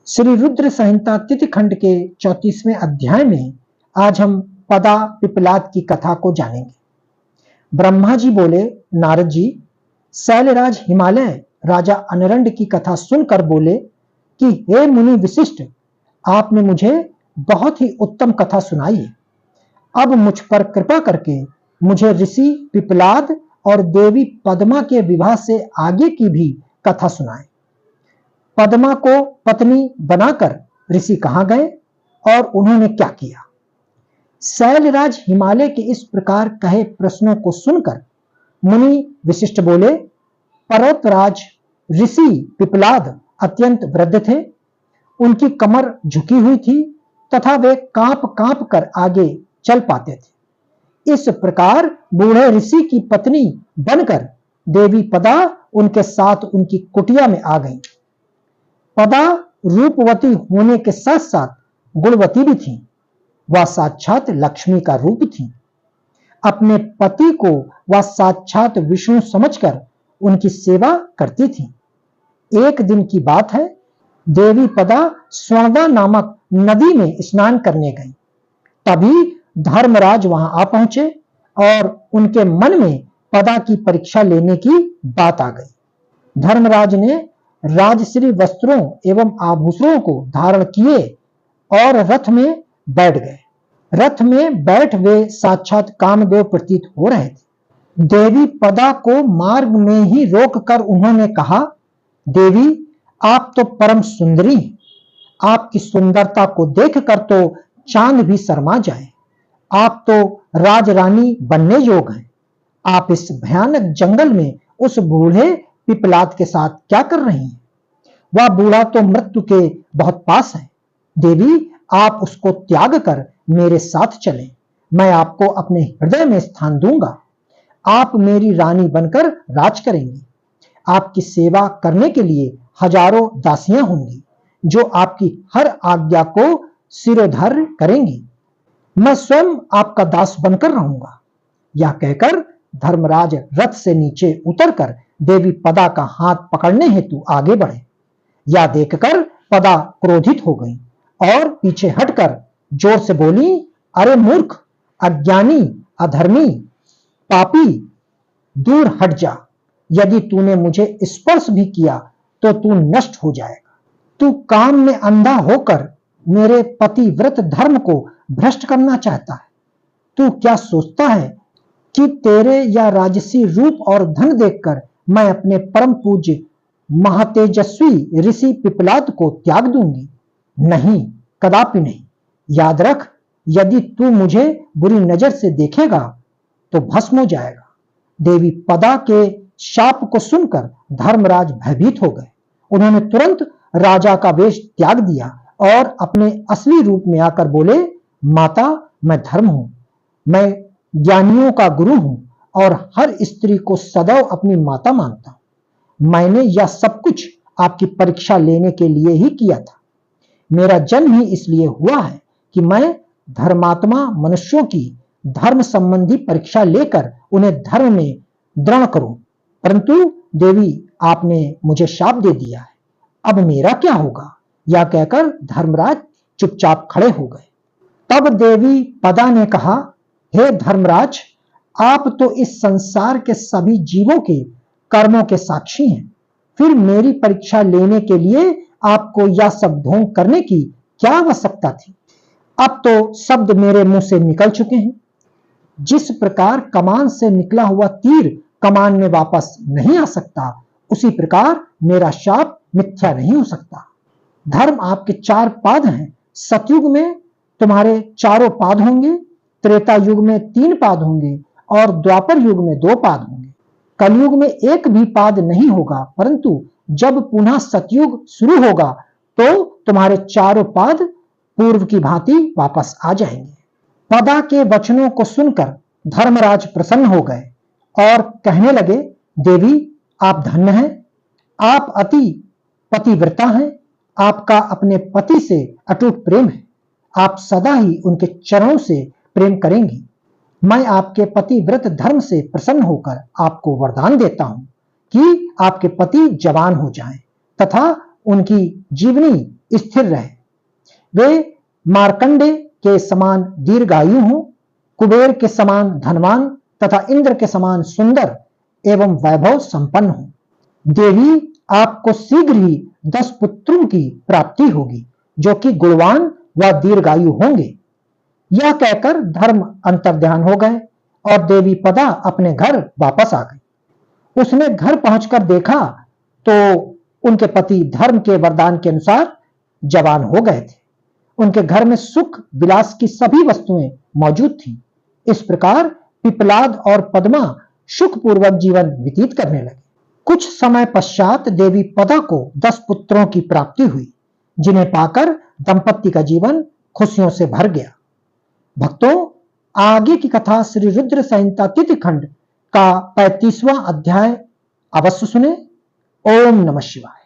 श्री रुद्र संहिता तिथि खंड के 34वें अध्याय में आज हम पदा पिपलाद की कथा को जानेंगे। ब्रह्मा जी बोले, नारद जी, शैलराज हिमालय राजा अनरंड की कथा सुनकर बोले कि हे मुनि विशिष्ट, आपने मुझे बहुत ही उत्तम कथा सुनाई है। अब मुझ पर कृपा करके मुझे ऋषि पिपलाद और देवी पद्मा के विवाह से आगे की भी कथा सुनाएं। पद्मा को पत्नी बनाकर ऋषि कहां गए और उन्होंने क्या किया? शैलराज हिमालय के इस प्रकार कहे प्रश्नों को सुनकर मुनि विशिष्ट बोले, पर्वतराज ऋषि पिपलाद अत्यंत वृद्ध थे। उनकी कमर झुकी हुई थी तथा वे कांप कांप कर आगे चल पाते थे। इस प्रकार बूढ़े ऋषि की पत्नी बनकर देवी पदा उनके साथ उनकी कुटिया में आ गई। पदा रूपवती होने के साथ साथ गुणवती भी थी। वह साक्षात लक्ष्मी का रूप थी। अपने पति को वह साक्षात विष्णु समझकर उनकी सेवा करती थी। एक दिन की बात है, देवी पदा स्वर्णा नामक नदी में स्नान करने गई। तभी धर्मराज वहां आ पहुंचे और उनके मन में पदा की परीक्षा लेने की बात आ गई। धर्मराज ने राजश्री वस्त्रों एवं आभूषणों को धारण किए और रथ में बैठ गए। रथ में बैठ वे साक्षात कामदेव प्रतीत हो रहे थे। देवी पदा को मार्ग में ही रोककर उन्होंने कहा, देवी, आप तो परम सुंदरी हैं। आपकी सुंदरता को देखकर तो चांद भी शर्मा जाए। आप तो राजरानी बनने योग्य हैं। आप इस भयानक जंगल में उस बूढ़े पिपलाद के साथ क्या कर रही हैं? वह बूढ़ा तो मृत्यु के बहुत पास है। देवी, आप उसको त्याग कर मेरे साथ चलें। मैं आपको अपने हृदय में स्थान दूंगा। आप मेरी रानी बनकर राज करेंगी। आपकी सेवा करने के लिए हजारों दासियां होंगी जो आपकी हर आज्ञा को सिरोधार्य करेंगी। मैं स्वयं आपका दास बनकर रहूंगा। यह कहकर धर्मराज रथ से नीचे उतरकर देवी पदा का हाथ पकड़ने हेतु आगे बढ़े। यह देखकर पदा क्रोधित हो गई और पीछे हटकर जोर से बोली, अरे मूर्ख, अज्ञानी, अधर्मी, पापी, दूर हट जा। यदि तूने मुझे स्पर्श भी किया तो तू नष्ट हो जाएगा। तू काम में अंधा होकर मेरे पतिव्रत धर्म को भ्रष्ट करना चाहता है। तू क्या सोचता है कि तेरे या राजसी रूप और धन देखकर मैं अपने परम पूज्य महातेजस्वी ऋषि पिपलाद को त्याग दूंगी? नहीं, कदापि नहीं। याद रख, यदि तू मुझे बुरी नजर से देखेगा तो भस्म हो जाएगा। देवी पदा के शाप को सुनकर धर्मराज भयभीत हो गए। उन्होंने तुरंत राजा का वेश त्याग दिया और अपने असली रूप में आकर बोले, माता, मैं धर्म हूं। मैं ज्ञानियों का गुरु हूं और हर स्त्री को सदैव अपनी माता मानता हूं। मैंने यह सब कुछ आपकी परीक्षा लेने के लिए ही किया था। मेरा जन्म ही इसलिए हुआ है कि मैं धर्मात्मा मनुष्यों की धर्म संबंधी परीक्षा लेकर उन्हें धर्म में दृढ़ करूं। परंतु देवी, आपने मुझे शाप दे दिया है। अब मेरा क्या होगा? यह कहकर धर्मराज चुपचाप खड़े हो गए। तब देवी पदा ने कहा, हे धर्मराज, आप तो इस संसार के सभी जीवों के कर्मों के साक्षी हैं। फिर मेरी परीक्षा लेने के लिए आपको यह सब ढोंग करने की क्या आवश्यकता थी? अब तो शब्द मेरे मुंह से निकल चुके हैं। जिस प्रकार कमान से निकला हुआ तीर कमान में वापस नहीं आ सकता, उसी प्रकार मेरा शाप मिथ्या नहीं हो सकता। धर्म आपके 4 पाद हैं। सतयुग में तुम्हारे चारों पाद होंगे, त्रेता युग में 3 पाद होंगे और द्वापर युग में 2 पाद होंगे। कलयुग में एक भी पाद नहीं होगा, परंतु जब पुनः सतयुग शुरू होगा तो तुम्हारे चारों पाद पूर्व की भांति वापस आ जाएंगे। पदा के वचनों को सुनकर धर्मराज प्रसन्न हो गए और कहने लगे, देवी, आप धन्य हैं। आप अति पतिव्रता हैं। आपका अपने पति से अटूट प्रेम है। आप सदा ही उनके चरणों से प्रेम करेंगी। मैं आपके पतिव्रत धर्म से प्रसन्न होकर आपको वरदान देता हूं कि आपके पति जवान हो जाएं तथा उनकी जीवनी स्थिर रहे। वे मार्कंडे के समान दीर्घायु हों, कुबेर के समान धनवान तथा इंद्र के समान सुंदर एवं वैभव संपन्न हो। देवी आपको शीघ्र ही 10 पुत्रों की प्राप्ति होगी जो कि गुणवान व दीर्घायु होंगे। यह कहकर धर्म अंतर्ध्यान हो गए और देवी पदा अपने घर वापस आ गई। उसने घर पहुंचकर देखा तो उनके पति धर्म के वरदान के अनुसार जवान हो गए थे। उनके घर में सुख विलास की सभी वस्तुएं मौजूद थीं। इस प्रकार पिपलाद और पद्मा सुखपूर्वक जीवन व्यतीत करने लगे। कुछ समय पश्चात देवी पदा को 10 पुत्रों की प्राप्ति हुई, जिन्हें पाकर दंपत्ति का जीवन खुशियों से भर गया। भक्तों, आगे की कथा श्री रुद्र संहिता तिथि खंड का 35वां अध्याय अवश्य सुने। ओम नमः शिवाय।